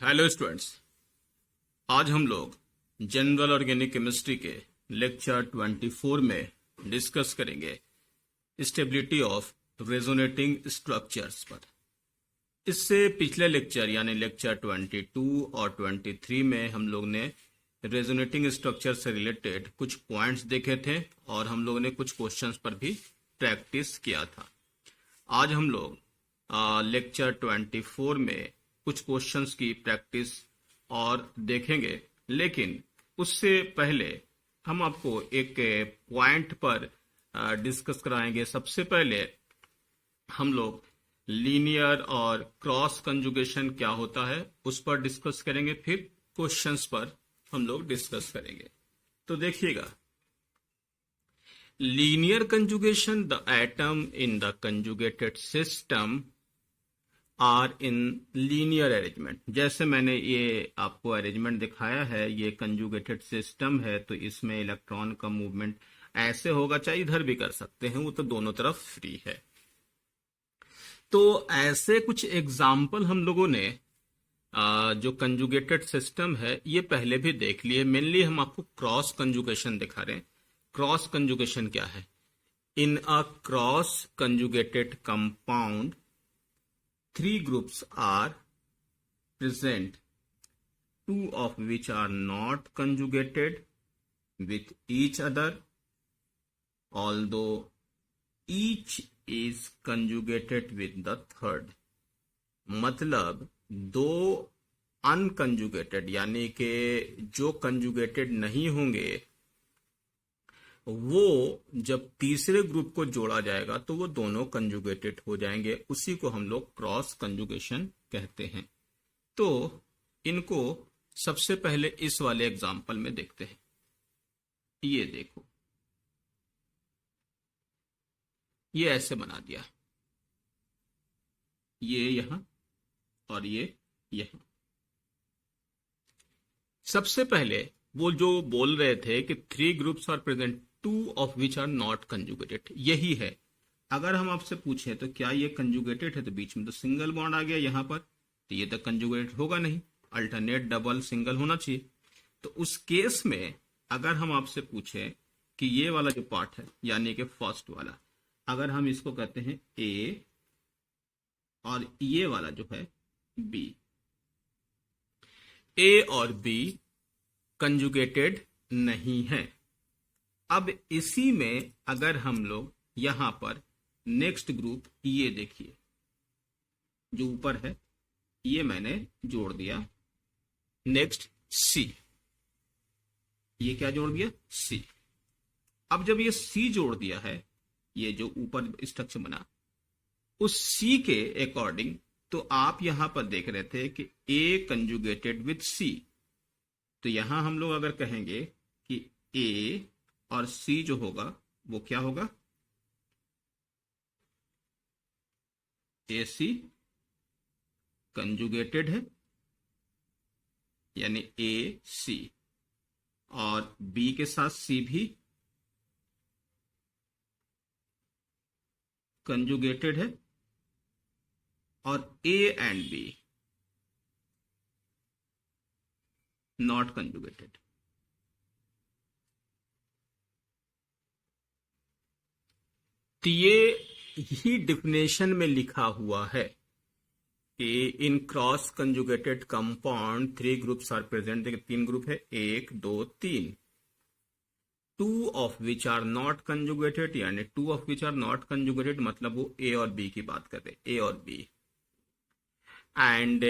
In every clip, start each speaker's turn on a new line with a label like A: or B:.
A: Hello students, आज हम लोग जनरल ऑर्गेनिक केमिस्ट्री के लेक्चर 24 में डिस्कस करेंगे स्टेबिलिटी ऑफ रेजोनेटिंग स्ट्रक्चर्स पर। इससे पिछले लेक्चर यानी लेक्चर 22 और 23 में हम लोग ने रेजोनेटिंग स्ट्रक्चर से रिलेटेड कुछ पॉइंट्स देखे थे और हम लोग ने कुछ क्वेश्चंस पर भी प्रैक्टिस किया था। आज हम लोग लेक्चर 24 में कुछ क्वेश्चंस की प्रैक्टिस और देखेंगे, लेकिन उससे पहले हम आपको एक पॉइंट पर डिस्कस कराएंगे। सबसे पहले हम लोग लीनियर और क्रॉस कंजुगेशन क्या होता है उस पर डिस्कस करेंगे, फिर क्वेश्चंस पर हम लोग डिस्कस करेंगे। तो देखिएगा, linear conjugation, the atom in the conjugated system are in linear arrangement. जैसे मैंने ये आपको अरेंजमेंट दिखाया है, ये कंजुगेटेड सिस्टम है, तो इसमें इलेक्ट्रॉन का मूवमेंट ऐसे होगा, चाहे इधर भी कर सकते हैं, वो तो दोनों तरफ फ्री है। तो ऐसे कुछ एग्जाम्पल हम लोगों ने जो कंजुगेटेड सिस्टम है ये पहले भी देख लिए। मेनली हम आपको क्रॉस कंजुगेशन दिखा रहे हैं। क्रॉस कंजुगेशन क्या है? In a cross conjugated compound 3 groups are present, 2 of which are not conjugated with each other, although each is conjugated with the third। मतलब दो अनकंजुगेटेड यानी कि जो कंजुगेटेड नहीं होंगे, वो जब तीसरे ग्रुप को जोड़ा जाएगा तो वो दोनों कंजुगेटेड हो जाएंगे। उसी को हम लोग क्रॉस कंजुगेशन कहते हैं। तो इनको सबसे पहले इस वाले एग्जाम्पल में देखते हैं। ये देखो, ये ऐसे बना दिया, ये यहां और ये यहां। सबसे पहले वो जो बोल रहे थे कि 3 groups are present, 2 of which are not conjugated, यही है। अगर हम आपसे पूछें तो क्या ये कंजुगेटेड है, तो बीच में तो सिंगल बॉन्ड आ गया यहां पर, तो ये तो कंजुगेटेड होगा नहीं, अल्टरनेट डबल सिंगल होना चाहिए। तो उस केस में अगर हम आपसे पूछें कि ये वाला जो पार्ट है यानी कि फर्स्ट वाला, अगर हम इसको कहते हैं ए और ये वाला जो है बी, ए और बी कंजुगेटेड नहीं है। अब इसी में अगर हम लोग यहां पर नेक्स्ट ग्रुप, ये देखिए जो ऊपर है ये मैंने जोड़ दिया, नेक्स्ट सी, ये क्या जोड़ दिया? सी। अब जब ये सी जोड़ दिया है, ये जो ऊपर स्ट्रक्चर बना, उस सी के अकॉर्डिंग तो आप यहां पर देख रहे थे कि ए कंजुगेटेड विथ सी, तो यहां हम लोग अगर कहेंगे कि ए और सी जो होगा वो क्या होगा? ए सी कंजुगेटेड है यानी ए सी, और बी के साथ सी भी कंजुगेटेड है, और A and B not conjugated. तो ये ही डिफिनेशन में लिखा हुआ है कि in cross conjugated compound 3 groups are present. देखिए 3 ग्रुप है, 1 2 3, 2 of which are not conjugated, यानी 2 of which are not conjugated मतलब वो ए और बी की बात कर रहे, ए और B, and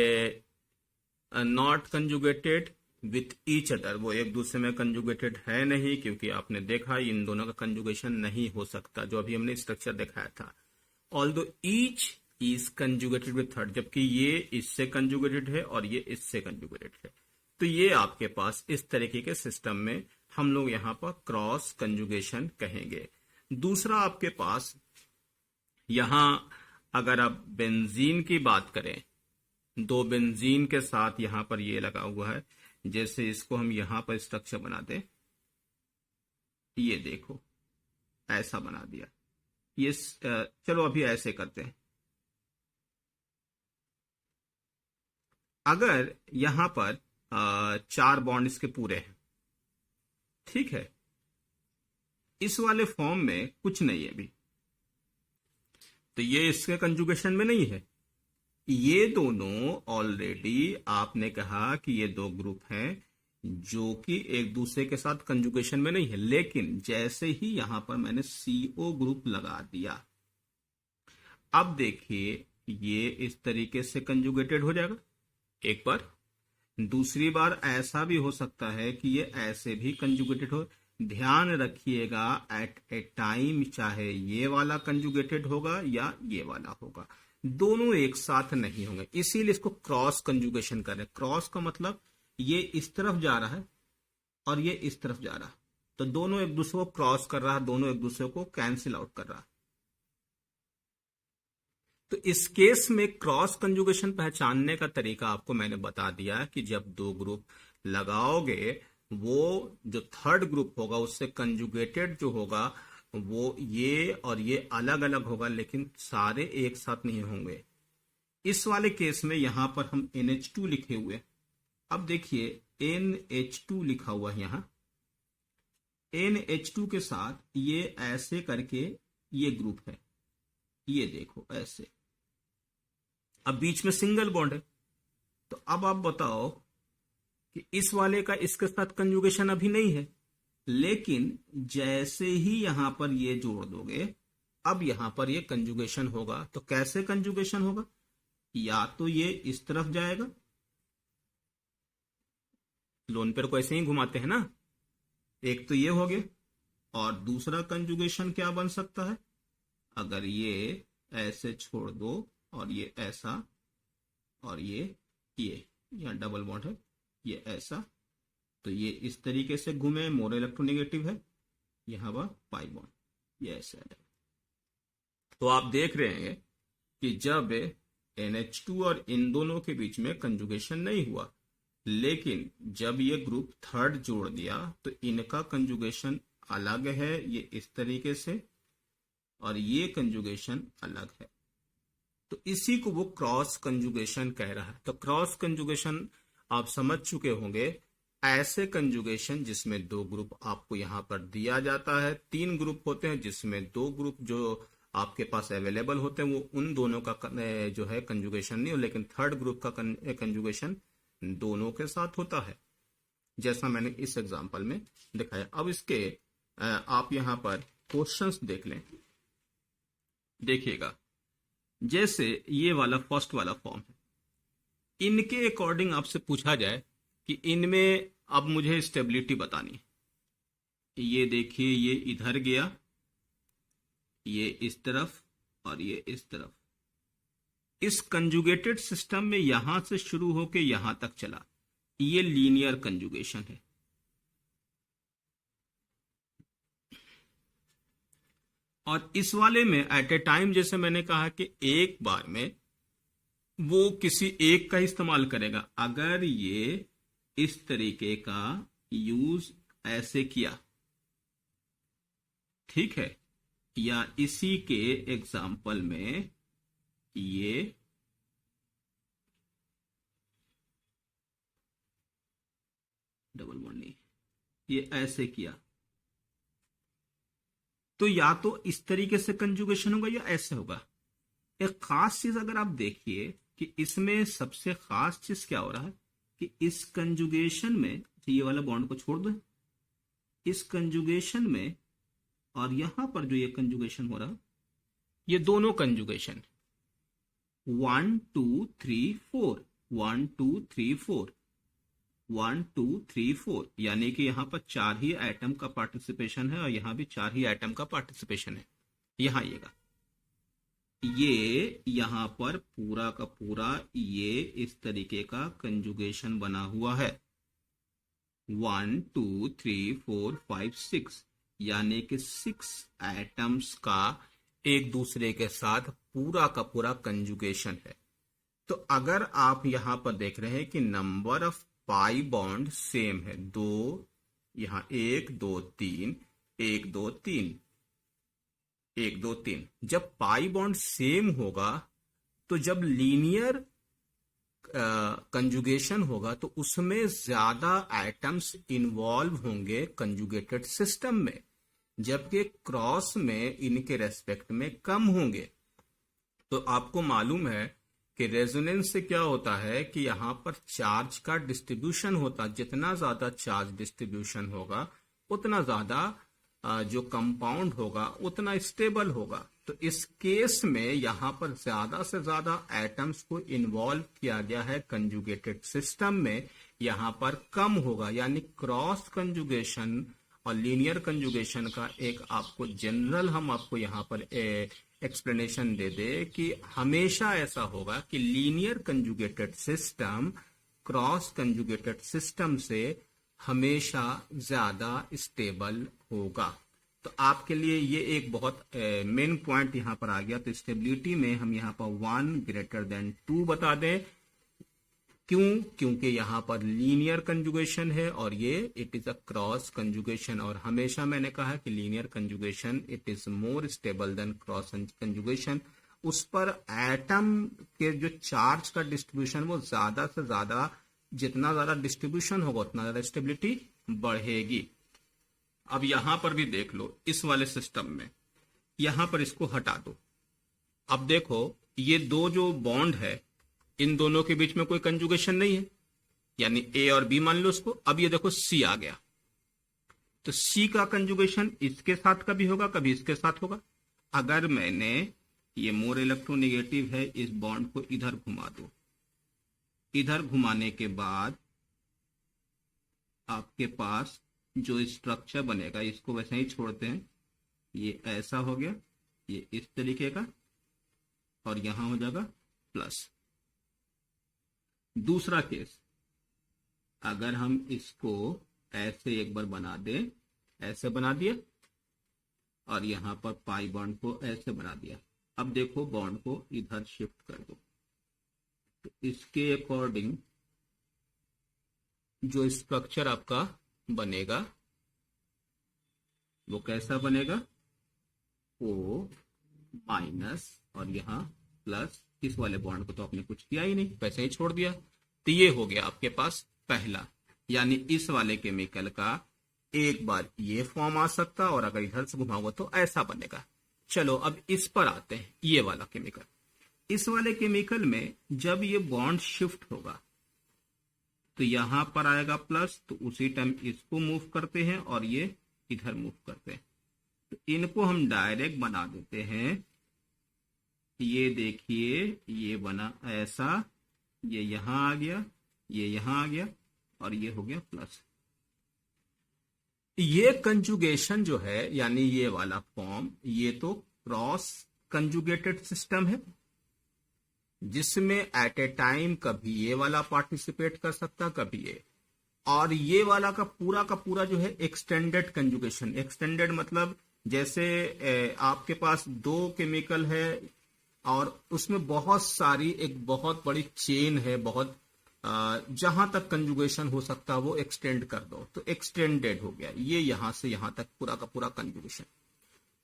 A: not conjugated with each other, वो एक दूसरे में कंजुगेटेड है नहीं, क्योंकि आपने देखा इन दोनों का कंजुगेशन नहीं हो सकता, जो अभी हमने स्ट्रक्चर दिखाया था। Although each is conjugated with third, जबकि ये इससे कंजुगेटेड है और ये इससे कंजुगेटेड है। तो ये आपके पास इस तरीके के सिस्टम में हम लोग यहां पर क्रॉस कंजुगेशन कहेंगे। दूसरा आपके पास यहां अगर आप बेंजीन की बात करें, 2 बेंजीन के साथ यहां पर ये लगा हुआ है, जैसे इसको हम यहां पर स्ट्रक्चर बना दें, ये देखो ऐसा बना दिया। ये चलो अभी ऐसे करते हैं, अगर यहां पर 4 बॉन्ड इसके पूरे हैं, ठीक है, इस वाले फॉर्म में कुछ नहीं है अभी, तो ये इसके कंजुगेशन में नहीं है। ये दोनों ऑलरेडी आपने कहा कि ये दो ग्रुप हैं जो कि एक दूसरे के साथ कंजुगेशन में नहीं है, लेकिन जैसे ही यहां पर मैंने CO ग्रुप लगा दिया, अब देखिए ये इस तरीके से कंजुगेटेड हो जाएगा एक बार। दूसरी बार ऐसा भी हो सकता है कि ये ऐसे भी कंजुगेटेड हो। ध्यान रखिएगा एट ए टाइम चाहे ये वाला कंजुगेटेड होगा या ये वाला होगा, दोनों एक साथ नहीं होंगे, इसीलिए इसको क्रॉस कंजुगेशन कर रहे हैं। क्रॉस का मतलब ये इस तरफ जा रहा है और ये इस तरफ जा रहा है, तो दोनों एक दूसरे को क्रॉस कर रहा है, दोनों एक दूसरे को कैंसिल आउट कर रहा है। तो इस केस में क्रॉस कंजुगेशन पहचानने का तरीका आपको मैंने बता दिया कि जब दो ग्रुप लगाओगे, वो जो थर्ड ग्रुप होगा उससे कंजुगेटेड जो होगा वो ये और ये अलग अलग होगा, लेकिन सारे एक साथ नहीं होंगे। इस वाले केस में यहां पर हम NH2 लिखे हुए, अब देखिए NH2 लिखा हुआ है यहां, NH2 के साथ ये ऐसे करके ये ग्रुप है, ये देखो ऐसे, अब बीच में सिंगल बॉन्ड है। तो अब आप बताओ कि इस वाले का इसके साथ कंजुगेशन अभी नहीं है, लेकिन जैसे ही यहां पर ये जोड़ दोगे, अब यहां पर ये कंजुगेशन होगा। तो कैसे कंजुगेशन होगा? या तो ये इस तरफ जाएगा, लोन पेयर को ऐसे ही घुमाते हैं ना, एक तो ये हो गया, और दूसरा कंजुगेशन क्या बन सकता है, अगर ये ऐसे छोड़ दो और ये ऐसा और ये यहाँ डबल बॉन्ड है, ये ऐसा, तो ये इस तरीके से घूमे, मोर इलेक्ट्रोनेगेटिव है, यहां पर पाई बॉन्ड, ये ऐसा है। तो आप देख रहे हैं कि जब NH2 और इन दोनों के बीच में कंजुगेशन नहीं हुआ, लेकिन जब ये ग्रुप थर्ड जोड़ दिया तो इनका कंजुगेशन अलग है, ये इस तरीके से, और ये कंजुगेशन अलग है। तो इसी को वो क्रॉस कंजुगेशन कह रहा है। तो क्रॉस कंजुगेशन आप समझ चुके होंगे, ऐसे कंजुगेशन जिसमें दो ग्रुप आपको यहां पर दिया जाता है, 3 ग्रुप होते हैं जिसमें 2 ग्रुप जो आपके पास अवेलेबल होते हैं वो उन दोनों का जो है कंजुगेशन नहीं हो, लेकिन थर्ड ग्रुप का कंजुगेशन दोनों के साथ होता है, जैसा मैंने इस एग्जांपल में दिखाया। अब इसके आप यहां पर क्वेश्चंस देख लें, देखिएगा, जैसे ये वाला फर्स्ट वाला फॉर्म है, इनके अकॉर्डिंग आपसे पूछा जाए कि इनमें अब मुझे स्टेबिलिटी बतानी। ये देखिए, ये इधर गया, ये इस तरफ और ये इस तरफ। इस कंजुगेटेड सिस्टम में यहां से शुरू होकर यहां तक चला, ये लीनियर कंजुगेशन है। और इस वाले में एट ए टाइम, जैसे मैंने कहा कि एक बार में वो किसी एक का इस्तेमाल करेगा। अगर ये इस तरीके का यूज ऐसे किया, ठीक है, या इसी के एग्जाम्पल में ये डबल बॉन्ड नहीं, ये ऐसे किया, तो या तो इस तरीके से कंजुगेशन होगा या ऐसे होगा। एक खास चीज अगर आप देखिए कि इसमें सबसे खास चीज क्या हो रहा है कि इस कंजुगेशन में, ये वाला बॉन्ड को छोड़ दो, इस कंजुगेशन में और यहां पर जो ये कंजुगेशन हो रहा, ये दोनों कंजुगेशन 1 2 3 4 1 2 3 4 1 2 3 4, यानी कि यहां पर 4 ही एटम का पार्टिसिपेशन है और यहां भी 4 ही एटम का पार्टिसिपेशन है। यहां ये यहां पर पूरा का पूरा ये इस तरीके का कंजुगेशन बना हुआ है, 1 2 3 4 5 6, यानी कि 6 एटम्स का एक दूसरे के साथ पूरा का पूरा कंजुगेशन है। तो अगर आप यहां पर देख रहे हैं कि number of pi bond same है, 2, यहां 1 2 3 1 2 3 1 2 3, जब पाई बॉन्ड सेम होगा तो जब लीनियर कंजुगेशन होगा तो उसमें ज्यादा आइटम्स इन्वॉल्व होंगे कंजुगेटेड सिस्टम में, जबकि क्रॉस में इनके रेस्पेक्ट में कम होंगे। तो आपको मालूम है कि रेजोनेंस से क्या होता है कि यहां पर चार्ज का डिस्ट्रीब्यूशन होता, जितना ज्यादा चार्ज डिस्ट्रीब्यूशन होगा उतना ज्यादा जो कंपाउंड होगा उतना स्टेबल होगा। तो इस केस में यहां पर ज्यादा से ज्यादा एटम्स को इन्वॉल्व किया गया है कंजुगेटेड सिस्टम में, यहां पर कम होगा। यानी क्रॉस कंजुगेशन और लीनियर कंजुगेशन का एक आपको जनरल हम आपको यहां पर एक्सप्लेनेशन दे दे कि हमेशा ऐसा होगा कि linear conjugated system cross conjugated system से हमेशा ज्यादा स्टेबल होगा। तो आपके लिए ये एक बहुत मेन पॉइंट यहां पर आ गया। तो स्टेबिलिटी में हम यहां पर 1 > 2 बता दें। क्यों? क्योंकि यहां पर लीनियर कंजुगेशन है और ये it is a cross conjugation, और हमेशा मैंने कहा कि linear conjugation it is more stable then cross conjugation. उस पर एटम के जो चार्ज का डिस्ट्रीब्यूशन वो ज्यादा से ज्यादा, जितना ज्यादा डिस्ट्रीब्यूशन होगा उतना ज्यादा स्टेबिलिटी बढ़ेगी। अब यहां पर भी देख लो, इस वाले सिस्टम में यहां पर इसको हटा दो। अब देखो ये दो जो बॉन्ड है इन दोनों के बीच में कोई कंजुगेशन नहीं है, यानी ए और बी मान लो उसको। अब ये देखो सी आ गया, तो सी का कंजुगेशन इसके साथ कभी होगा कभी इसके साथ होगा। अगर मैंने ये मोर इलेक्ट्रोनेगेटिव है इस बॉन्ड को इधर घुमा दो, इधर घुमाने के बाद आपके पास जो स्ट्रक्चर बनेगा इसको वैसे ही छोड़ते हैं, ये ऐसा हो गया, ये इस तरीके का, और यहां हो जाएगा प्लस। दूसरा केस, अगर हम इसको ऐसे एक बार बना दें, ऐसे बना दिया और यहां पर पाई बॉन्ड को ऐसे बना दिया। अब देखो बॉन्ड को इधर शिफ्ट कर दो, तो इसके अकॉर्डिंग जो स्ट्रक्चर आपका बनेगा वो कैसा बनेगा, O- और यहां प्लस। इस वाले बॉन्ड को तो आपने कुछ किया ही नहीं, वैसे ही छोड़ दिया। तो ये हो गया आपके पास पहला, यानी इस वाले केमिकल का एक बार ये फॉर्म आ सकता और अगर इधर से घुमाओगे तो ऐसा बनेगा। चलो अब इस पर आते हैं, ये वाला केमिकल। इस वाले केमिकल में जब ये बॉन्ड शिफ्ट होगा तो यहां पर आएगा प्लस, तो उसी टाइम इसको मूव करते हैं और ये इधर मूव करते हैं। तो इनको हम डायरेक्ट बना देते हैं। ये देखिए ये बना ऐसा, ये यहां आ गया, ये यहां आ गया और ये हो गया प्लस। ये कंजुगेशन जो है यानी ये वाला फॉर्म, ये तो क्रॉस कंजुगेटेड सिस्टम है जिसमें एट ए टाइम कभी ये वाला पार्टिसिपेट कर सकता कभी ये, और ये वाला का पूरा जो है एक्सटेंडेड कंजुगेशन। एक्सटेंडेड मतलब जैसे आपके पास दो केमिकल है और उसमें बहुत सारी एक बहुत बड़ी चेन है, बहुत जहां तक कंजुगेशन हो सकता वो एक्सटेंड कर दो तो एक्सटेंडेड हो गया। ये यहां से यहां तक पूरा का पूरा कंजुगेशन।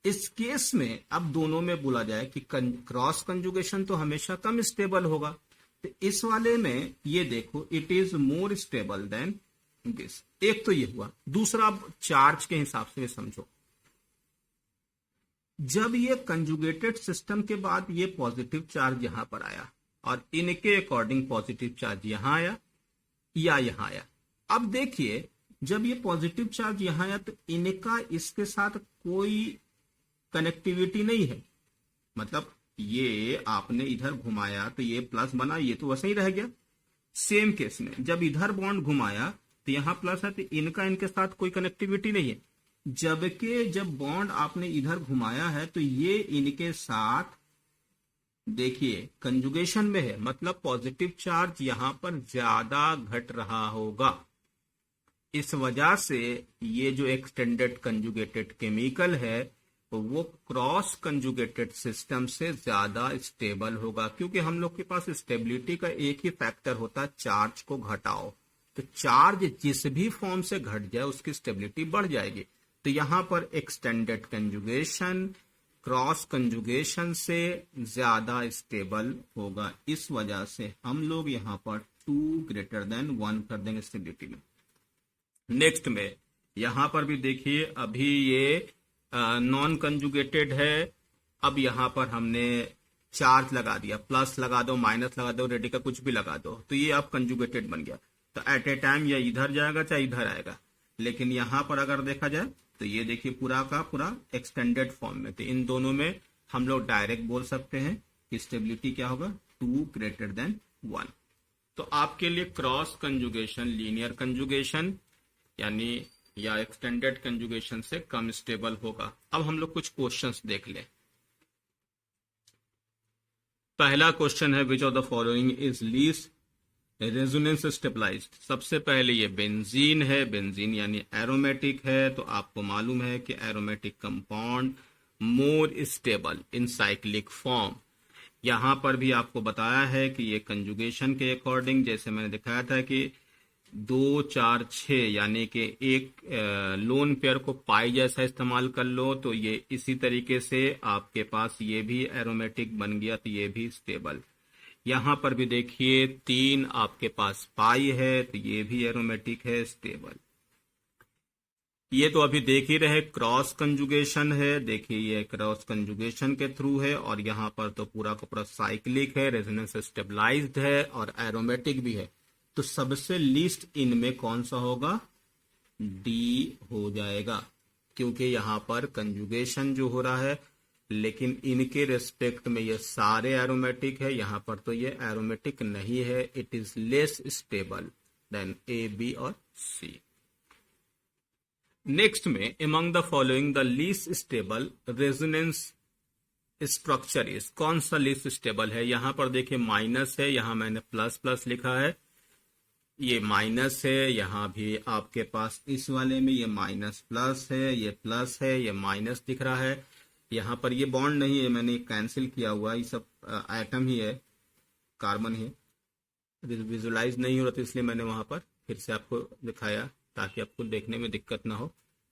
A: इस केस में अब दोनों में बोला जाए कि क्रॉस कंजुगेशन तो हमेशा कम स्टेबल होगा, तो इस वाले में ये देखो it is more stable then this. एक तो ये हुआ। दूसरा चार्ज के हिसाब से समझो, जब ये कंजुगेटेड सिस्टम के बाद ये पॉजिटिव चार्ज यहां पर आया और इनके अकॉर्डिंग पॉजिटिव चार्ज यहां आया या यहां आया। अब देखिए जब ये पॉजिटिव चार्ज यहां आया तो इनका इसके साथ कोई कनेक्टिविटी नहीं है, मतलब ये आपने इधर घुमाया तो ये प्लस बना, ये तो वैसे ही रह गया। सेम केस में जब इधर बॉन्ड घुमाया तो यहां प्लस है, तो इनका इनके साथ कोई कनेक्टिविटी नहीं है। जबकि जब बॉन्ड आपने इधर घुमाया है तो ये इनके साथ देखिए कंजुगेशन में है, मतलब पॉजिटिव चार्ज यहां पर ज्यादा घट रहा होगा। इस वजह से ये जो एक्सटेंडेड कंजुगेटेड केमिकल है वो क्रॉस कंजुगेटेड सिस्टम से ज्यादा स्टेबल होगा, क्योंकि हम लोग के पास स्टेबिलिटी का एक ही फैक्टर होता है, चार्ज को घटाओ। तो चार्ज जिस भी फॉर्म से घट जाए उसकी स्टेबिलिटी बढ़ जाएगी। तो यहां पर एक्सटेंडेड कंजुगेशन क्रॉस कंजुगेशन से ज्यादा स्टेबल होगा। इस वजह से हम लोग यहाँ पर 2 ग्रेटर देन 1 कर देंगे स्टेबिलिटी में। नेक्स्ट में यहां पर भी देखिए, अभी ये नॉन कंजुगेटेड है। अब यहां पर हमने चार्ज लगा दिया, प्लस लगा दो, माइनस लगा दो, रेडिकल कुछ भी लगा दो, तो ये अब कंजुगेटेड बन गया। तो एट ए टाइम या इधर जाएगा चाहे इधर आएगा। लेकिन यहां पर अगर देखा जाए तो ये देखिए पूरा का पूरा एक्सटेंडेड फॉर्म में, तो इन दोनों में हम लोग डायरेक्ट बोल सकते हैं कि स्टेबिलिटी क्या होगा, 2 ग्रेटर देन 1। तो आपके लिए क्रॉस कंजुगेशन लीनियर कंजुगेशन यानी या एक्सटेंडेड कंजुगेशन से कम स्टेबल होगा। अब हम लोग कुछ क्वेश्चंस देख लें। पहला क्वेश्चन है, which of the following is least resonance stabilised. सबसे पहले ये बेंजीन है, बेंजीन यानी एरोमेटिक है, तो आपको मालूम है कि aromatic compound more stable in cyclic form. यहां पर भी आपको बताया है कि ये कंजुगेशन के अकॉर्डिंग, जैसे मैंने दिखाया था कि 2 4 6 यानी कि एक लोन पेयर को पाई जैसा इस्तेमाल कर लो, तो ये इसी तरीके से आपके पास ये भी एरोमेटिक बन गया, तो ये भी स्टेबल। यहां पर भी देखिए 3 आपके पास पाई है, तो ये भी एरोमेटिक है, स्टेबल। ये तो अभी देख ही रहे क्रॉस कंजुगेशन है, देखिए ये क्रॉस कंजुगेशन के थ्रू है, और यहां पर तो पूरा का पूरा साइक्लिक है, रेजोनेंस स्टेबलाइज्ड है और एरोमेटिक भी है। तो सबसे लीस्ट इनमें कौन सा होगा, डी हो जाएगा, क्योंकि यहां पर कंजुगेशन जो हो रहा है, लेकिन इनके रेस्पेक्ट में ये सारे एरोमेटिक है, यहां पर तो ये एरोमेटिक नहीं है, it is less stable than A, B और सी। नेक्स्ट में, among the following the least stable resonance structure is, कौन सा लीस्ट स्टेबल है। यहां पर देखिए माइनस है, यहां मैंने प्लस प्लस लिखा है, ये माइनस है, यहां भी आपके पास इस वाले में ये माइनस प्लस है, ये प्लस है, ये माइनस दिख रहा है। यहां पर ये बॉन्ड नहीं है, मैंने कैंसिल किया हुआ, ये सब एटम ही है, कार्बन है, विजुलाइज नहीं हो रहा, तो इसलिए मैंने वहां पर फिर से आपको दिखाया ताकि आपको देखने में दिक्कत ना हो।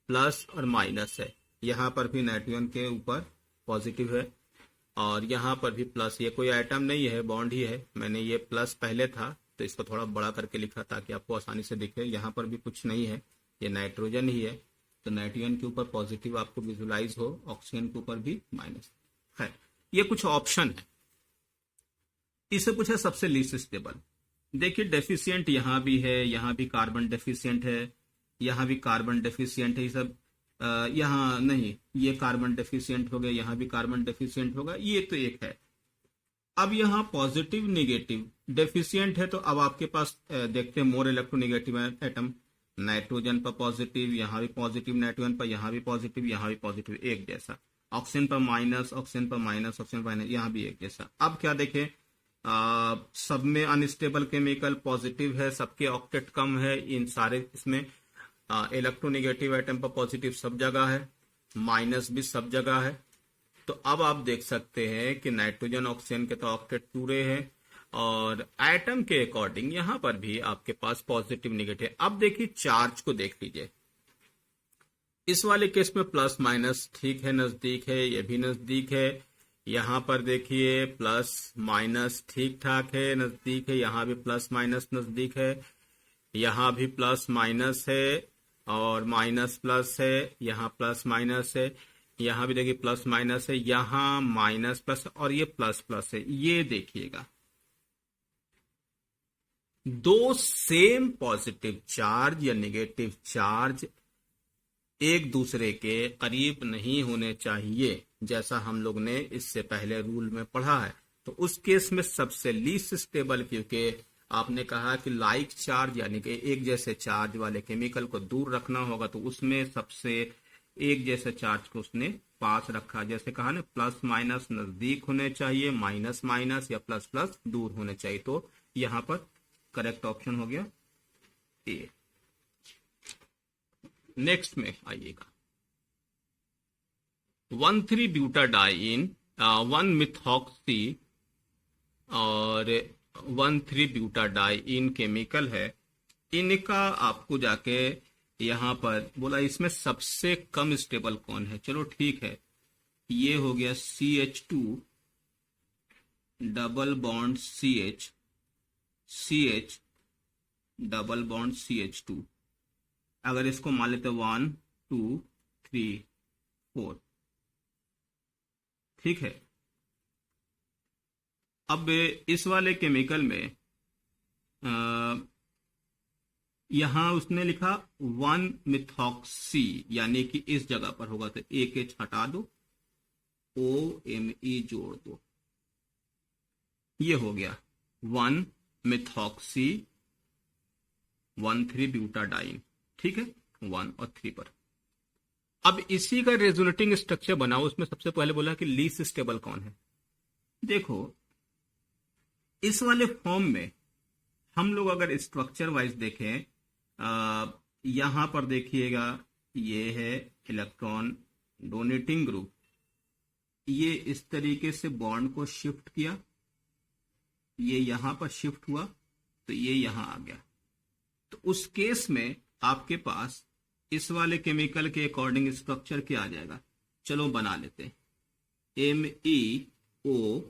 A: प्लस और माइनस है, यहां पर भी नाइट्रोजन के ऊपर पॉजिटिव है, और यहां पर भी प्लस, ये कोई आइटम नहीं है, बॉन्ड ही है। मैंने ये प्लस पहले था तो इसको थोड़ा बड़ा करके लिखा ताकि आपको आसानी से दिखे। यहां पर भी कुछ नहीं है, ये नाइट्रोजन ही है, तो नाइट्रोजन के ऊपर पॉजिटिव आपको विजुलाइज हो, ऑक्सीजन के ऊपर भी माइनस है। ये कुछ ऑप्शन है। इससे पूछा सबसे लीस्ट स्टेबल, देखिए डेफिशिएंट यहां भी है, यहां भी कार्बन डेफिशिएंट है, यहां भी कार्बन डेफिशिएंट है, ये सब यहां नहीं, ये कार्बन डेफिशिएंट हो गया, यहां भी कार्बन डेफिशिएंट होगा, ये तो एक है। अब यहां पॉजिटिव नेगेटिव डेफिशिएंट है, तो अब आपके पास देखते हैं मोर इलेक्ट्रोनेगेटिव एटम, नाइट्रोजन पर पॉजिटिव, यहां भी पॉजिटिव, नाइट्रोजन पर यहां भी पॉजिटिव, यहां भी पॉजिटिव, एक जैसा। ऑक्सीजन पर माइनस, ऑक्सीजन पर माइनस, ऑक्सीजन पर माइनस, यहां भी एक जैसा। अब क्या देखें, सब में अनस्टेबल केमिकल पॉजिटिव है, सबके ऑक्टेट कम है, इन सारे इसमें इलेक्ट्रोनेगेटिव आइटम पर पॉजिटिव सब जगह है, माइनस भी सब जगह है। तो अब आप देख सकते हैं कि नाइट्रोजन ऑक्सीजन के तो ऑक्टेट पूरे हैं, और एटम के अकॉर्डिंग यहां पर भी आपके पास पॉजिटिव नेगेटिव। अब देखिए चार्ज को देख लीजिए, इस वाले केस में प्लस माइनस ठीक है, नजदीक है, ये भी नजदीक है। यहां पर देखिए प्लस माइनस ठीक ठाक है, नजदीक है, यहां भी प्लस माइनस नजदीक है, यहां भी प्लस माइनस है और माइनस प्लस है, यहां प्लस माइनस है, यहां भी देखिए प्लस माइनस है, यहां माइनस प्लस और ये प्लस प्लस है। ये देखिएगा, दो सेम पॉजिटिव चार्ज या नेगेटिव चार्ज एक दूसरे के करीब नहीं होने चाहिए, जैसा हम लोग ने इससे पहले रूल में पढ़ा है। तो उस केस में सबसे लीस्ट स्टेबल, क्योंकि आपने कहा कि लाइक चार्ज यानी कि एक जैसे चार्ज वाले केमिकल को दूर रखना होगा, तो उसमें सबसे एक जैसे चार्ज को उसने पास रखा। जैसे कहा ना, प्लस माइनस नजदीक होने चाहिए, माइनस माइनस या प्लस प्लस दूर होने चाहिए। तो यहां पर करेक्ट ऑप्शन हो गया ए। नेक्स्ट में आइएगा, 1,3-ब्यूटाडाइन, 1-मिथॉक्सी और 1,3-ब्यूटाडाइन केमिकल है। इनका आपको जाके यहां पर बोला इसमें सबसे कम स्टेबल कौन है। चलो ठीक है, ये हो गया CH2 double bond CH double bond CH2। अगर इसको मान लेते 1 2 3 4, ठीक है। अब इस वाले केमिकल में यहां उसने लिखा 1 मिथॉक्सी, यानी कि इस जगह पर होगा तो एक एच हटा दो, OMe जोड़ दो, ये हो गया 1 मिथॉक्सी 1,3 ब्यूटाडाइन, ठीक है, 1 और 3 पर। अब इसी का रेजोनेटिंग स्ट्रक्चर बनाओ। उसमें सबसे पहले बोला कि लीस्ट स्टेबल कौन है। देखो इस वाले फॉर्म में हम लोग अगर स्ट्रक्चर वाइज देखें, यहां पर देखिएगा ये है इलेक्ट्रॉन डोनेटिंग ग्रुप, ये इस तरीके से बॉन्ड को शिफ्ट किया, ये यहां पर शिफ्ट हुआ तो ये यहां आ गया। तो उस केस में आपके पास इस वाले केमिकल के अकॉर्डिंग स्ट्रक्चर क्या आ जाएगा, चलो बना लेते हैं। MeO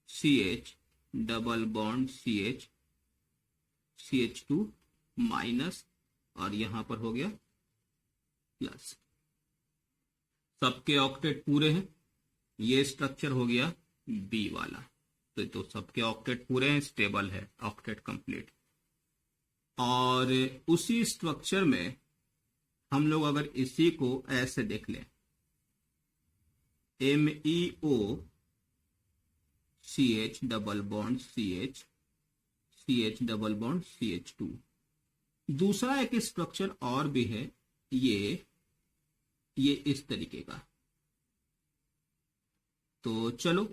A: CH double bond CH2 minus, और यहां पर हो गया प्लस। सबके ऑक्टेट पूरे हैं, ये स्ट्रक्चर हो गया बी वाला। तो सबके ऑक्टेट पूरे हैं, स्टेबल है, ऑक्टेट कंप्लीट। और उसी स्ट्रक्चर में हम लोग अगर इसी को ऐसे देख लें, MEO CH double bond CH double bond CH2। दूसरा एक स्ट्रक्चर और भी है, ये इस तरीके का। तो चलो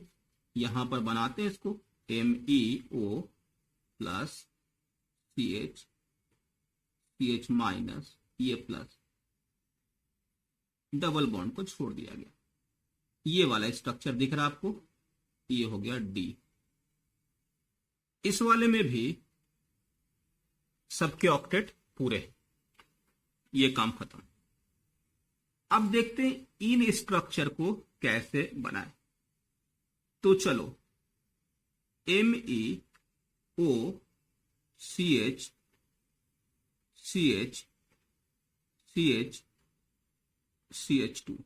A: यहां पर बनाते हैं इसको, MEO प्लस CH माइनस, ये प्लस, डबल बॉन्ड को छोड़ दिया गया। ये वाला स्ट्रक्चर दिख रहा है आपको, ये हो गया D। इस वाले में भी सबके ऑक्टेट पूरे, ये काम खत्म। अब देखते हैं इन स्ट्रक्चर को कैसे बनाएं। तो चलो MEO CH2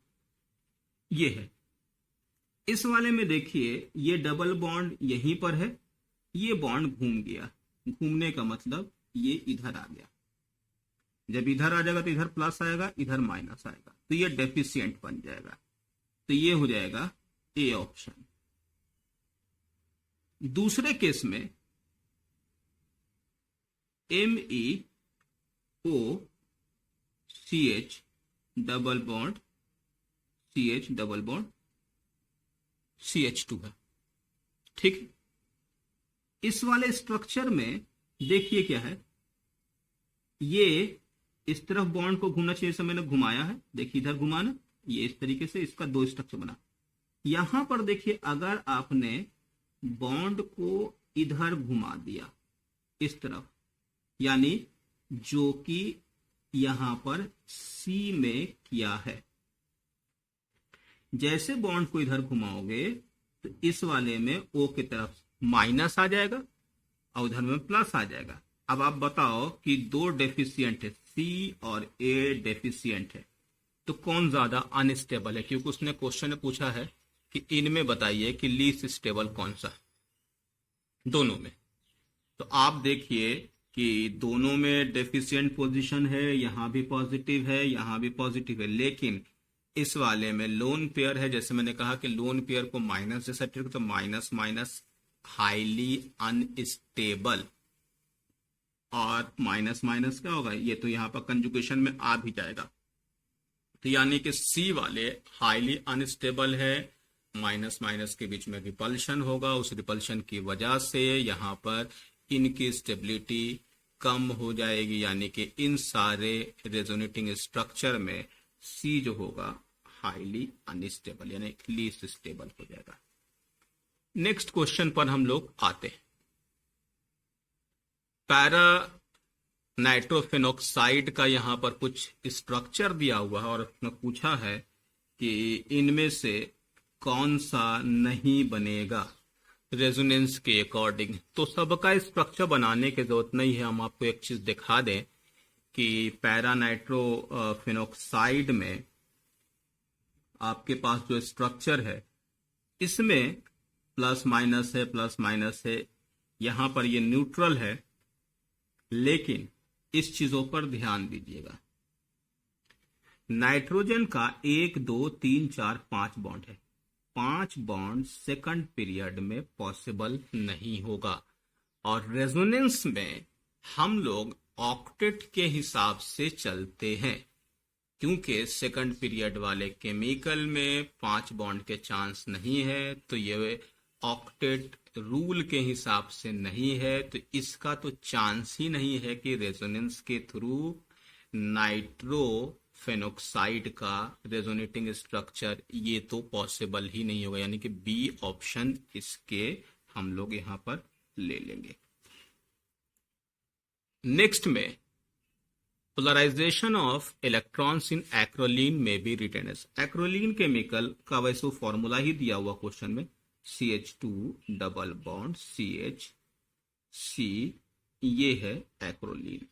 A: ये है। इस वाले में देखिए ये डबल बॉन्ड यहीं पर है, ये बॉन्ड घूम गया। घूमने का मतलब ये इधर आ गया। जब इधर आ जाएगा तो इधर प्लस आएगा, इधर माइनस आएगा, तो ये डेफिशिएंट बन जाएगा। तो ये हो जाएगा ए ऑप्शन। दूसरे केस में MEO CH double bond CH2 है, ठीक। इस वाले स्ट्रक्चर में देखिए क्या है, ये इस तरफ बॉन्ड को घूमना चाहिए, जैसे मैंने घुमाया है, देखिए इधर घुमाना, ये इस तरीके से इसका दो स्ट्रक्चर बना। यहां पर देखिए अगर आपने बॉन्ड को इधर घुमा दिया इस तरफ, यानी जो कि यहां पर C में किया है, जैसे बॉन्ड को इधर घुमाओगे तो इस वाले में O की तरफ माइनस आ जाएगा और उधर में प्लस आ जाएगा। अब आप बताओ कि दो डेफिशिएंट है, C और A डेफिशिएंट है, तो कौन ज्यादा अनस्टेबल है? क्योंकि उसने क्वेश्चन में पूछा है कि इनमें बताइए कि लीस्ट स्टेबल कौन सा, दोनों में। तो आप देखिए कि दोनों में डेफिशिएंट पोजीशन है, यहां भी पॉजिटिव है, यहां भी पॉजिटिव है, लेकिन इस वाले में लोन पेयर है। जैसे मैंने कहा कि लोन पेयर को माइनस जैसा ट्रीट, तो माइनस माइनस हाईली अनस्टेबल, और माइनस माइनस क्या होगा, ये तो यहां पर कंजुगेशन में आ भी जाएगा। तो यानी कि C वाले हाईली अनस्टेबल है, माइनस माइनस के बीच में रिपल्शन होगा, उस रिपल्शन की वजह से यहां पर इनकी स्टेबिलिटी कम हो जाएगी, यानी कि इन सारे रेजोनेटिंग स्ट्रक्चर में C जो होगा हाईली अनस्टेबल यानी लीस्ट स्टेबल हो जाएगा। नेक्स्ट क्वेश्चन पर हम लोग आते हैं। पैरा नाइट्रोफेनॉक्साइड का यहाँ पर कुछ स्ट्रक्चर दिया हुआ है और उसमें पूछा है कि इनमें से कौन सा नहीं बनेगा रेजोनेंस के अकॉर्डिंग। तो सबका स्ट्रक्चर बनाने की जरूरत नहीं है, हम आपको एक चीज दिखा दें कि पैरा नाइट्रोफेनॉक्साइड में आपके पास जो स्ट्रक्चर है इसमें प्लस माइनस है, यहां पर ये न्यूट्रल है, लेकिन इस चीजों पर ध्यान दीजिएगा। नाइट्रोजन का 1 2 3 4 5 बॉन्ड है, 5 बॉन्ड सेकंड पीरियड में पॉसिबल नहीं होगा। और रेजोनेंस में हम लोग ऑक्टेट के हिसाब से चलते हैं, क्योंकि सेकंड पीरियड वाले केमिकल में 5 बॉन्ड के चांस नहीं है, तो ये ऑक्टेट रूल के हिसाब से नहीं है, तो इसका तो चांस ही नहीं है कि रेजोनेंस के थ्रू नाइट्रोफेनॉक्साइड का रेजोनेटिंग स्ट्रक्चर ये तो पॉसिबल ही नहीं होगा, यानी कि बी ऑप्शन इसके हम लोग यहां पर ले लेंगे। नेक्स्ट में polarization of electrons in acrolein में be written as. Acrolein chemical का वैसे फॉर्मूला ही दिया हुआ क्वेश्चन में, CH2 डबल बॉन्ड CH, ये है एक्रोलीन।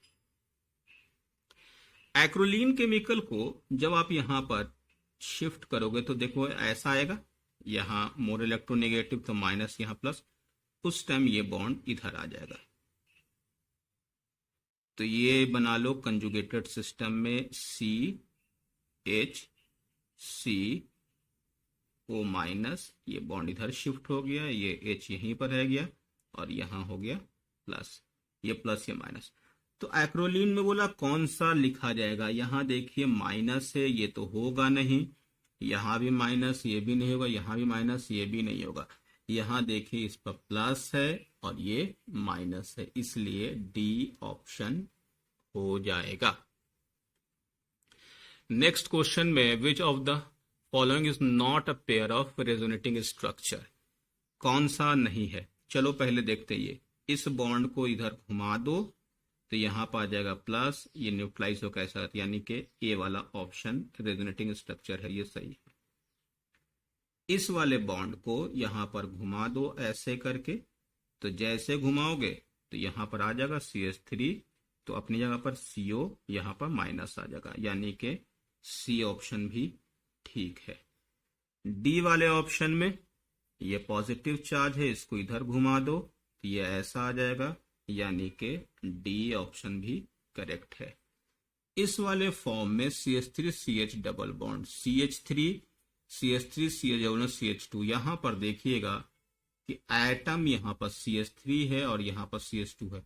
A: एक्रोलीन केमिकल को जब आप यहां पर शिफ्ट करोगे तो देखो ऐसा आएगा, यहां मोर इलेक्ट्रोनेगेटिव तो माइनस, यहां प्लस, उस टाइम ये बॉन्ड इधर आ जाएगा। तो ये बना लो कंजुगेटेड सिस्टम में CH, माइनस, ये बॉन्ड इधर शिफ्ट हो गया, ये H यहीं पर रह गया और यहां हो गया प्लस, ये प्लस ये माइनस। तो एक्रोलीन में बोला कौन सा लिखा जाएगा, यहां देखिए माइनस है, ये तो होगा नहीं, यहां भी माइनस, ये भी नहीं होगा, यहां भी माइनस, ये भी नहीं होगा, यहां देखिए इस पर प्लस है और ये माइनस है, इसलिए डी ऑप्शन हो जाएगा। नेक्स्ट क्वेश्चन में विच of the following is not a pair of resonating structure, कौन सा नहीं है। चलो पहले देखते हैं, ये इस बॉन्ड को इधर घुमा दो तो यहां पर आ जाएगा प्लस, ये न्यूट्रलाइज हो कैसा, यानी कि ए वाला ऑप्शन रेजोनेटिंग स्ट्रक्चर है, ये सही है। इस वाले बॉन्ड को यहां पर घुमा दो ऐसे करके, तो जैसे घुमाओगे तो यहां पर आ जाएगा CH3, तो अपनी जगह पर CO, यहां पर माइनस आ जाएगा, यानी कि सी ऑप्शन भी ठीक है। डी वाले ऑप्शन में ये पॉजिटिव चार्ज है, इसको इधर घुमा दो तो ये ऐसा आ जाएगा, यानी कि डी ऑप्शन भी करेक्ट है। इस वाले फॉर्म में CH3 CH double bond CH3 CH2, यहां पर देखिएगा कि एटम यहां पर CH3 है और यहां पर CH2 है।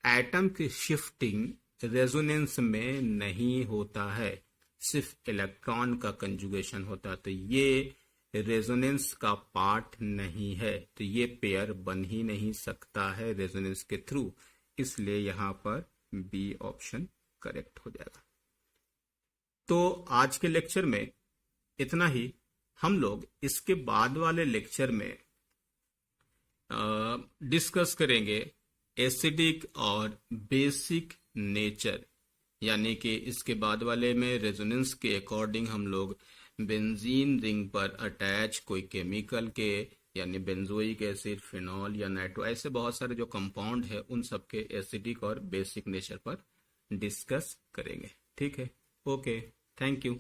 A: एटम की शिफ्टिंग रेजोनेंस में नहीं होता है, सिर्फ इलेक्ट्रॉन का कंजुगेशन होता है, तो ये रेजोनेंस का पार्ट नहीं है, तो ये पेयर बन ही नहीं सकता है रेजोनेंस के थ्रू, इसलिए यहां पर बी ऑप्शन करेक्ट हो जाएगा। तो आज के लेक्चर में इतना ही। हम लोग इसके बाद वाले लेक्चर में डिस्कस करेंगे एसिडिक और बेसिक नेचर, यानी कि इसके बाद वाले में रेजोनेंस के अकॉर्डिंग हम लोग बेंजीन रिंग पर अटैच कोई केमिकल के, यानी बेंजोइक एसिड, फिनॉल या नाइट्रो, ऐसे बहुत सारे जो कंपाउंड है उन सब के एसिडिक और बेसिक नेचर पर डिस्कस करेंगे। ठीक है, ओके, थैंक यू।